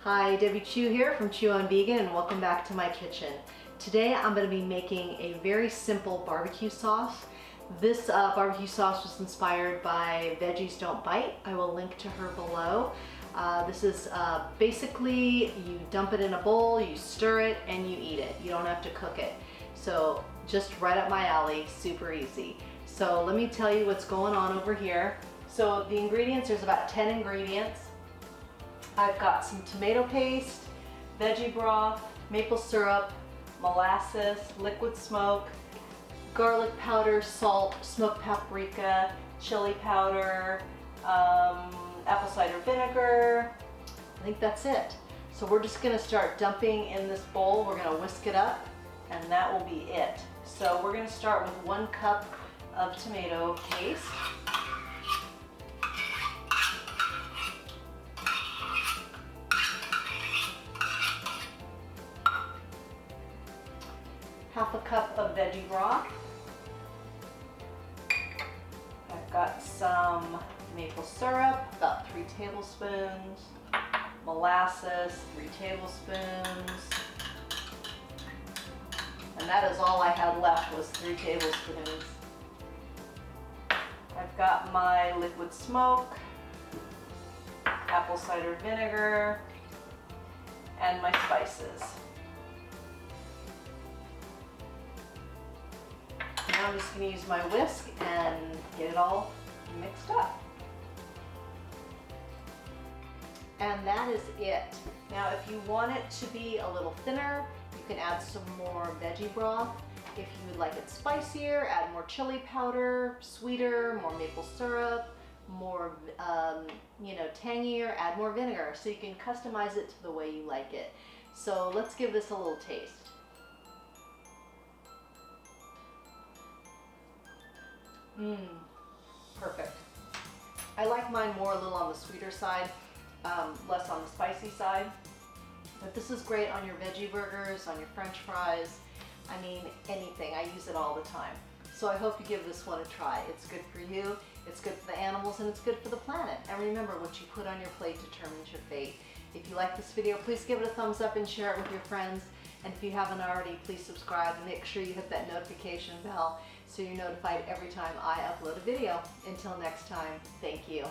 Hi, Debbie Chu here from Chew on Vegan, and welcome back to my kitchen. Today I'm going to be making a very simple barbecue sauce. This barbecue sauce was inspired by Veggies Don't Bite. I will link to her below. This is basically you dump it in a bowl, you stir it, and you eat it. You don't have to cook it. So just right up my alley, super easy. So let me tell you what's going on over here. So the ingredients, there's about 10 ingredients. I've got some tomato paste, veggie broth, maple syrup, molasses, liquid smoke, garlic powder, salt, smoked paprika, chili powder, apple cider vinegar. I think that's it. So we're just gonna start dumping in this bowl. We're gonna whisk it up and that will be it. So we're gonna start with 1 cup of tomato paste. Half a cup of veggie broth. I've got some maple syrup, about 3 tablespoons, molasses, 3 tablespoons, and that is all I had left was 3 tablespoons. I've got my liquid smoke, apple cider vinegar, and my spices. Now I'm just going to use my whisk and get it all mixed up. And that is it. Now if you want it to be a little thinner, you can add some more veggie broth. If you would like it spicier, add more chili powder, sweeter, more maple syrup, more tangier, add more vinegar. So you can customize it to the way you like it. So let's give this a little taste. Perfect. I like mine more a little on the sweeter side, less on the spicy side. But this is great on your veggie burgers, on your French fries. I mean, anything. I use it all the time. So I hope you give this one a try. It's good for you, it's good for the animals, and it's good for the planet. And remember, what you put on your plate determines your fate. If you like this video, please give it a thumbs up and share it with your friends. And if you haven't already, please subscribe and make sure you hit that notification bell so you're notified every time I upload a video. Until next time, thank you.